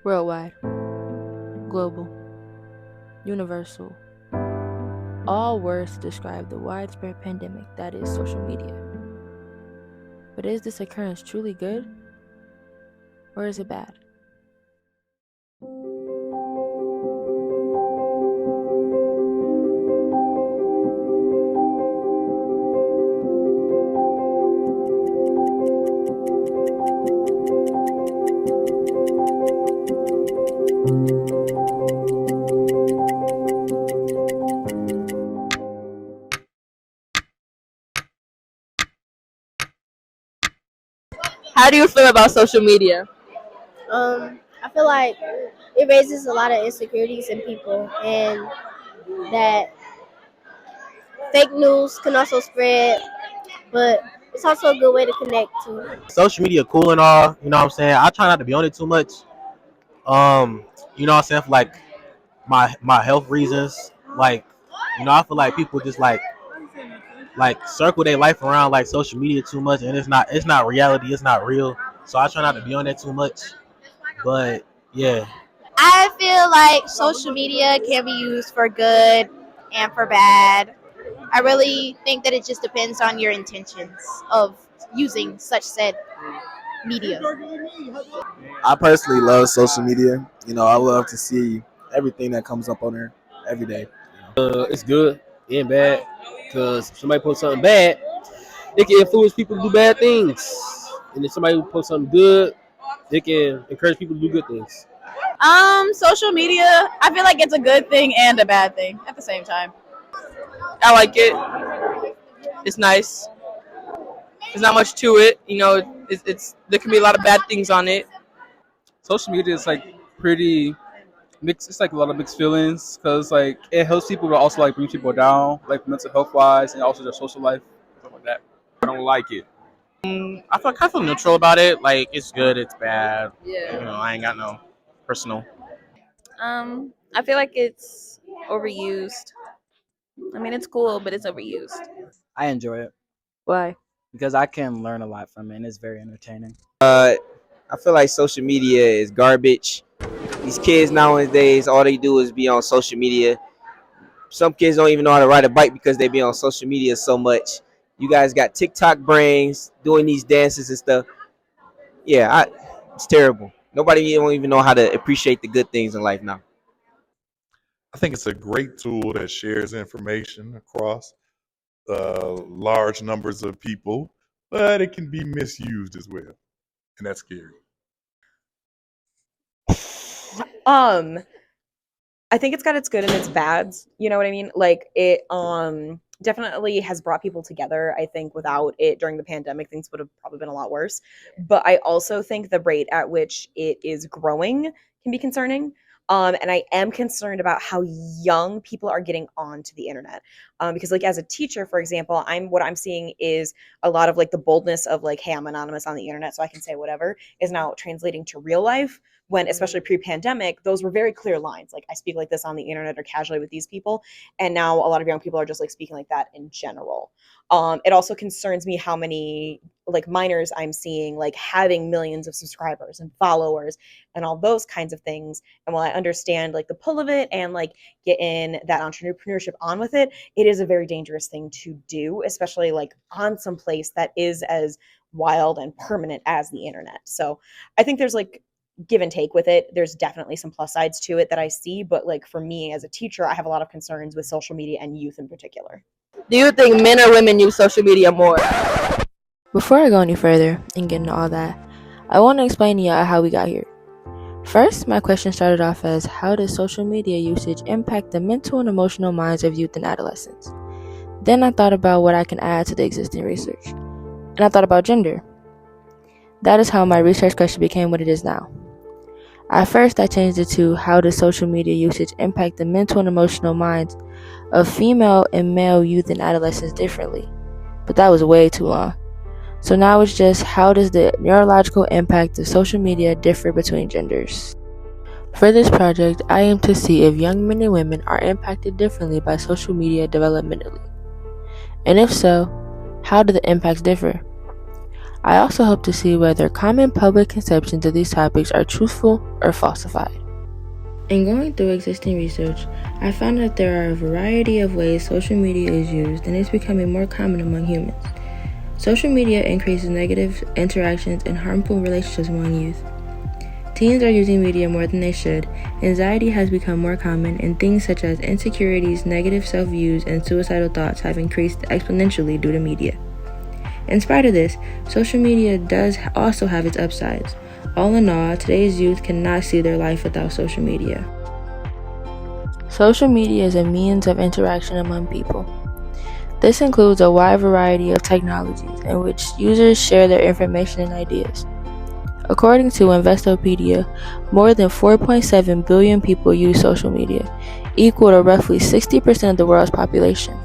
Worldwide, global, universal, all words to describe the widespread pandemic that is social media. But is this occurrence truly good, or is it bad? How do you feel about social media? I feel like it raises a lot of insecurities in people, and that fake news can also spread, but it's also a good way to connect too. Social media cool and all, you know what I'm saying? I try not to be on it too much. You know what I'm saying, for like my health reasons. Like, I feel like people just like circle their life around like social media too much, and it's not reality, it's not real. So I try not to be on that too much. But yeah. I feel like social media can be used for good and for bad. I really think that it just depends on your intentions of using such said media. I personally love social media. I love to see everything that comes up on there every day. It's good and bad because somebody posts something bad, it can influence people to do bad things, and if somebody posts something good, they can encourage people to do good things. Social media, I feel like it's a good thing and a bad thing at the same time. I like it. It's nice. There's not much to it, It's there can be a lot of bad things on it. Social media is like pretty mixed. It's like a lot of mixed feelings because like it helps people, but also like brings people down, like mental health wise, and also their social life, stuff like that. I don't like it. I feel kind of neutral about it. Like, it's good, it's bad. Yeah. I ain't got no personal. I feel like it's overused. I mean, it's cool, but it's overused. I enjoy it Why? because I can learn a lot from it and it's very entertaining. I feel like social media is garbage. These kids nowadays, all they do is be on social media. Some kids don't even know how to ride a bike because they be on social media so much. You guys got TikTok brains doing these dances and stuff. Yeah, it's terrible. Nobody don't even know how to appreciate the good things in life now. I think it's a great tool that shares information across large numbers of people, but it can be misused as well, and that's scary. I think it's got its good and its bads. You know what I mean? Like it definitely has brought people together. I think without it during the pandemic, things would have probably been a lot worse. But I also think the rate at which it is growing can be concerning. And I am concerned about how young people are getting onto the internet. Because like as a teacher, for example, what I'm seeing is a lot of like the boldness of like, hey, I'm anonymous on the internet, so I can say whatever, is now translating to real life. When especially pre-pandemic, those were very clear lines. Like I speak like this on the internet or casually with these people. And now a lot of young people are just like speaking like that in general. It also concerns me how many like minors I'm seeing like having millions of subscribers and followers and all those kinds of things. And while I understand like the pull of it and like getting that entrepreneurship on with it, it is a very dangerous thing to do, especially like on some place that is as wild and permanent as the internet. So I think there's like give and take with it. There's definitely some plus sides to it that I see, but like for me as a teacher, I have a lot of concerns with social media and youth in particular. Do you think men or women use social media more? Before I go any further and get into all that, I want to explain to y'all how we got here. First, my question started off as, how does social media usage impact the mental and emotional minds of youth and adolescents? Then I thought about what I can add to the existing research. And I thought about gender. That is how my research question became what it is now. At first, I changed it to, how does social media usage impact the mental and emotional minds of female and male youth and adolescents differently? But that was way too long. So now it's just, how does the neurological impact of social media differ between genders? For this project, I aim to see if young men and women are impacted differently by social media developmentally. And if so, how do the impacts differ? I also hope to see whether common public conceptions of these topics are truthful or falsified. In going through existing research, I found that there are a variety of ways social media is used and it's becoming more common among humans. Social media increases negative interactions and harmful relationships among youth. Teens are using media more than they should, anxiety has become more common, and things such as insecurities, negative self-views, and suicidal thoughts have increased exponentially due to media. In spite of this, social media does also have its upsides. All in all, today's youth cannot see their life without social media. Social media is a means of interaction among people. This includes a wide variety of technologies in which users share their information and ideas. According to Investopedia, more than 4.7 billion people use social media, equal to roughly 60% of the world's population.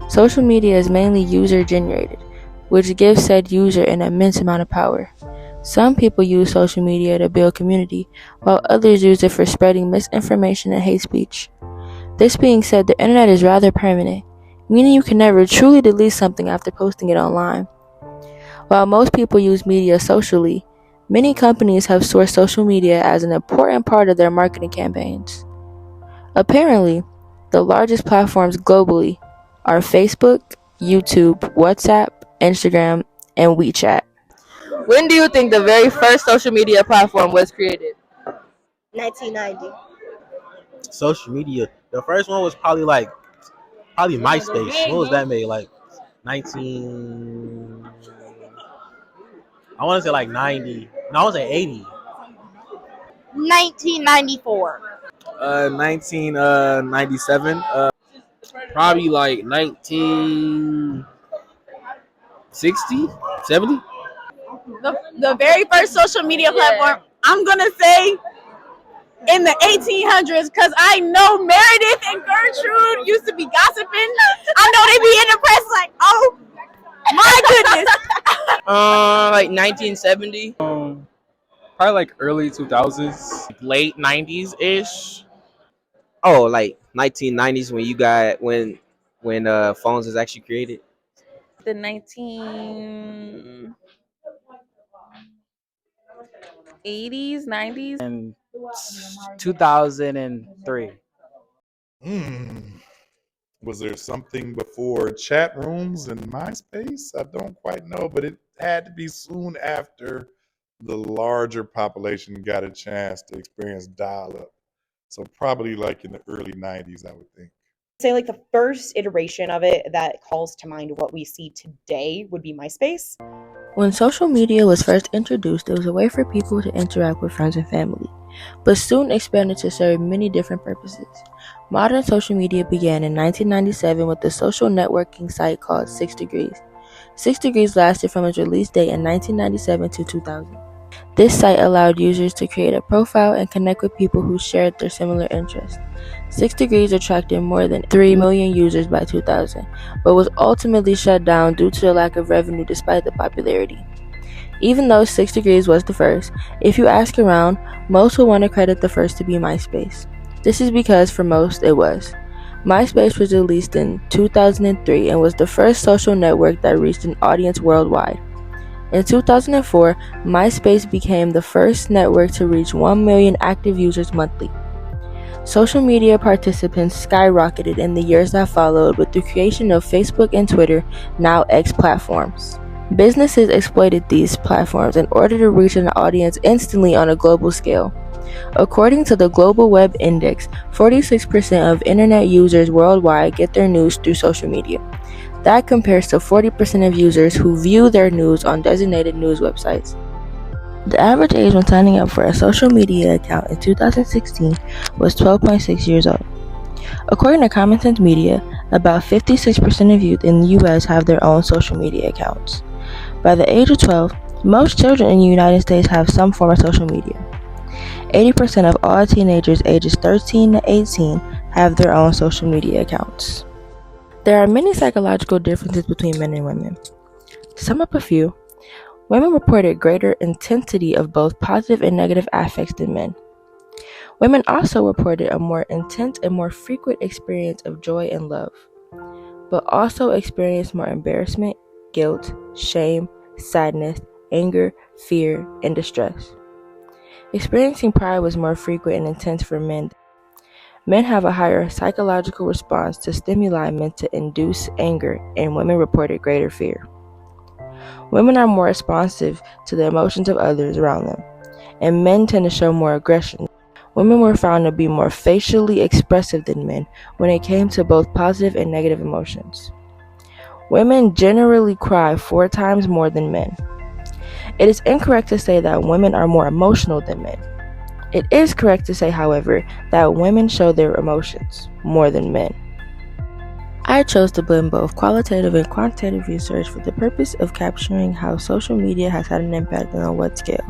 Social media is mainly user-generated, which gives said user an immense amount of power. Some people use social media to build community, while others use it for spreading misinformation and hate speech. This being said, the internet is rather permanent, meaning you can never truly delete something after posting it online. While most people use media socially, many companies have sourced social media as an important part of their marketing campaigns. Apparently, the largest platforms globally are Facebook, YouTube, WhatsApp, Instagram, and WeChat. When do you think the very first social media platform was created? 1990. Social media. The first one was probably MySpace. When was that made? Like 19. I want to say like 90. No, I want to say 80. 1994. 1997. Probably like 1960, 70. The very first social media platform, I'm gonna say in the 1800s, because I know Meredith and Gertrude used to be gossiping. I know they be in the press like, oh my goodness. Like 1970. Probably like early 2000s. Late 90s ish. Oh, like 1990s when phones was actually created. The 1980s, 90s. In 2003. Was there something before chat rooms and MySpace? I don't quite know, but it had to be soon after the larger population got a chance to experience dial-up. So probably like in the early 90s, I would think. Say like the first iteration of it that calls to mind what we see today would be MySpace. When social media was first introduced, it was a way for people to interact with friends and family, but soon expanded to serve many different purposes. Modern social media began in 1997 with the social networking site called 6 Degrees. 6 Degrees lasted from its release date in 1997 to 2000. This site allowed users to create a profile and connect with people who shared their similar interests. 6 Degrees attracted more than 3 million users by 2000, but was ultimately shut down due to the lack of revenue despite the popularity. Even though 6 Degrees was the first, if you ask around, most will want to credit the first to be MySpace. This is because for most it was. MySpace was released in 2003 and was the first social network that reached an audience worldwide. In 2004, MySpace became the first network to reach 1 million active users monthly. Social media participants skyrocketed in the years that followed with the creation of Facebook and Twitter, now X platforms. Businesses exploited these platforms in order to reach an audience instantly on a global scale. According to the Global Web Index, 46% of internet users worldwide get their news through social media. That compares to 40% of users who view their news on designated news websites. The average age when signing up for a social media account in 2016 was 12.6 years old. According to Common Sense Media, about 56% of youth in the US have their own social media accounts. By the age of 12, most children in the United States have some form of social media. 80% of all teenagers ages 13 to 18 have their own social media accounts. There are many psychological differences between men and women. To sum up a few, women reported greater intensity of both positive and negative affects than men. Women also reported a more intense and more frequent experience of joy and love, but also experienced more embarrassment, guilt, shame, sadness, anger, fear, and distress. Experiencing pride was more frequent and intense for men. Men have a higher psychological response to stimuli meant to induce anger, and women reported greater fear. Women are more responsive to the emotions of others around them, and men tend to show more aggression. Women were found to be more facially expressive than men when it came to both positive and negative emotions. Women generally cry 4 times more than men. It is incorrect to say that women are more emotional than men. It is correct to say, however, that women show their emotions more than men. I chose to blend both qualitative and quantitative research for the purpose of capturing how social media has had an impact and on what scale.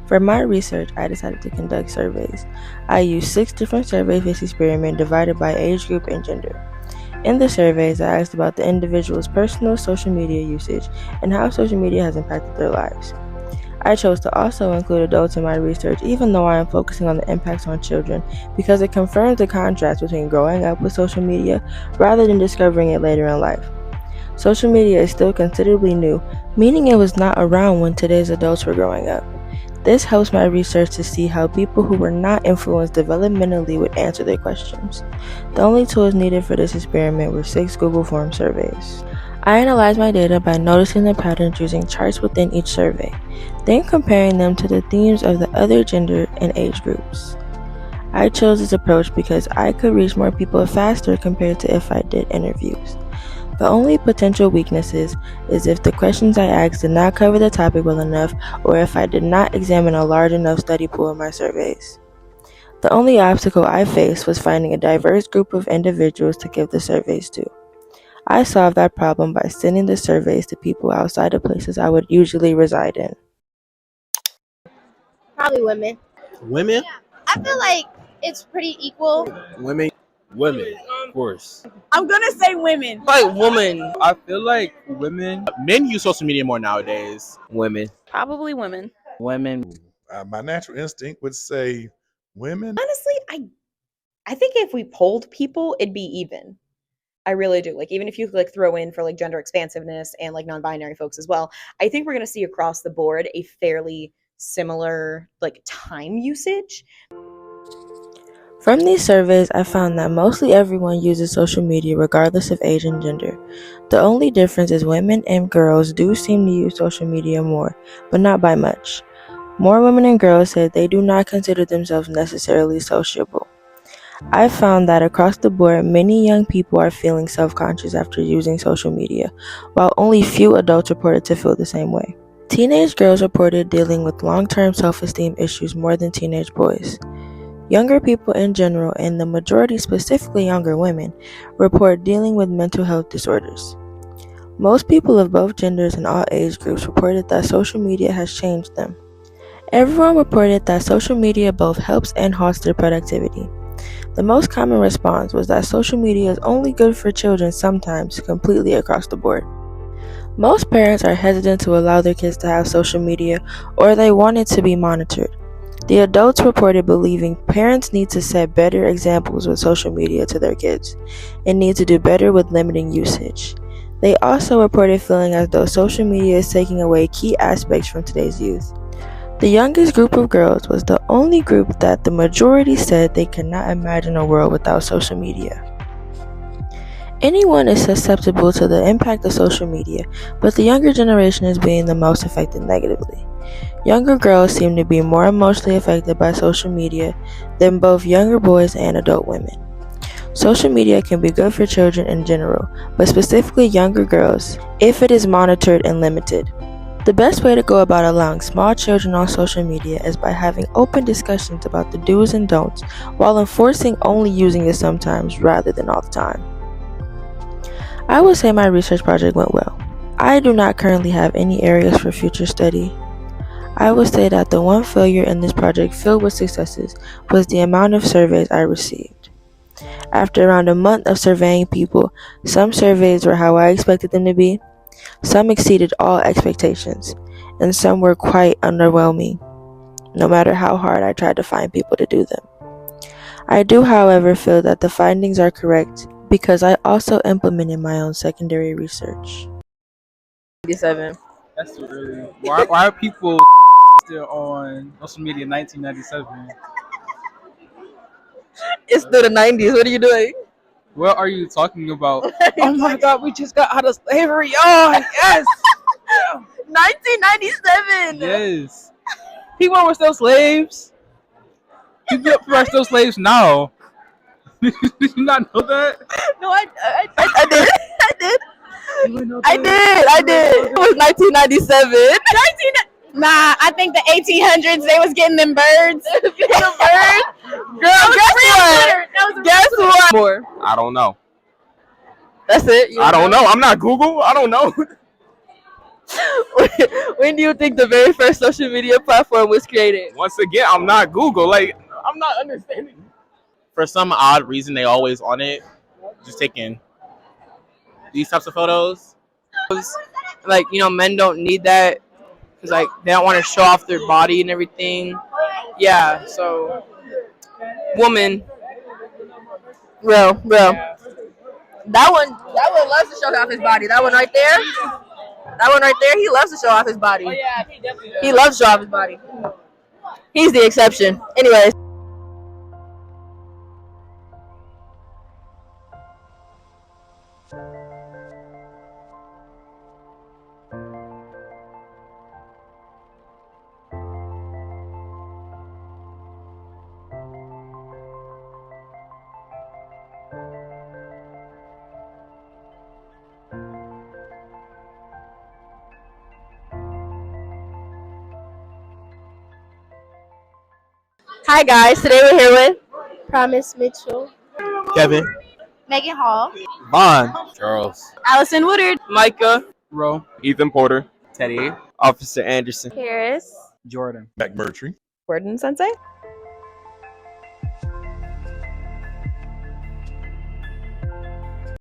For my research, I decided to conduct surveys. I used 6 different survey-based experiments divided by age group and gender. In the surveys, I asked about the individual's personal social media usage and how social media has impacted their lives. I chose to also include adults in my research, even though I am focusing on the impacts on children, because it confirms the contrast between growing up with social media rather than discovering it later in life. Social media is still considerably new, meaning it was not around when today's adults were growing up. This helps my research to see how people who were not influenced developmentally would answer their questions. The only tools needed for this experiment were 6 Google Form surveys. I analyzed my data by noticing the patterns using charts within each survey, then comparing them to the themes of the other gender and age groups. I chose this approach because I could reach more people faster compared to if I did interviews. The only potential weaknesses is if the questions I asked did not cover the topic well enough, or if I did not examine a large enough study pool in my surveys. The only obstacle I faced was finding a diverse group of individuals to give the surveys to. I solved that problem by sending the surveys to people outside of places I would usually reside in. Probably women. Women? I feel like it's pretty equal. Women. Women, of course. I'm gonna say women. Like woman. I feel like women. Men use social media more nowadays. Women. Probably women. Women. My natural instinct would say women. Honestly, I think if we polled people, it'd be even. I really do. Like, even if you like throw in for like gender expansiveness and like non-binary folks as well, I think we're gonna see across the board a fairly similar like time usage. From these surveys, I found that mostly everyone uses social media regardless of age and gender. The only difference is women and girls do seem to use social media more, but not by much. More women and girls said they do not consider themselves necessarily sociable. I found that across the board, many young people are feeling self-conscious after using social media, while only few adults reported to feel the same way. Teenage girls reported dealing with long-term self-esteem issues more than teenage boys. Younger people in general, and the majority specifically younger women, report dealing with mental health disorders. Most people of both genders and all age groups reported that social media has changed them. Everyone reported that social media both helps and halts their productivity. The most common response was that social media is only good for children sometimes, completely across the board. Most parents are hesitant to allow their kids to have social media, or they want it to be monitored. The adults reported believing parents need to set better examples with social media to their kids and need to do better with limiting usage. They also reported feeling as though social media is taking away key aspects from today's youth. The youngest group of girls was the only group that the majority said they could not imagine a world without social media. Anyone is susceptible to the impact of social media, but the younger generation is being the most affected negatively. Younger girls seem to be more emotionally affected by social media than both younger boys and adult women. Social media can be good for children in general, but specifically younger girls, if it is monitored and limited. The best way to go about allowing small children on social media is by having open discussions about the do's and don'ts, while enforcing only using it sometimes rather than all the time. I would say my research project went well. I do not currently have any areas for future study. I would say that the one failure in this project filled with successes was the amount of surveys I received. After around a month of surveying people, some surveys were how I expected them to be, some exceeded all expectations, and some were quite underwhelming, no matter how hard I tried to find people to do them. I do, however, feel that the findings are correct because I also implemented my own secondary research. 97. That's too early. Why are people still on social media in 1997? It's through the 90s. What are you doing? What are you talking about? Oh my God, we just got out of slavery. Oh, yes. 1997. Yes. People were still slaves. People are still slaves now. Did you not know that? No, I did. I did. I did. It was 1997. Nah, I think the 1800s they was getting them birds. Girl, guess what? More. I don't know. That's it. I don't know. I'm not Google. I don't know. When do you think the very first social media platform was created? Once again, I'm not Google. Like, I'm not understanding. For some odd reason, they always on it, just taking these types of photos. Like, men don't need that because, like, they don't want to show off their body and everything. Yeah, so woman, real. That one loves to show off his body. That one right there, he loves to show off his body. Oh yeah, he definitely does. He loves to show off his body. He's the exception. Anyways. Hi guys, today we're here with Promise Mitchell. Kevin. Megan Hall. Vaughn. Charles. Allison Woodard. Micah, Ro. Ethan Porter. Teddy. Officer Anderson. Paris. Jordan. McMurtry. Gordon Sensei.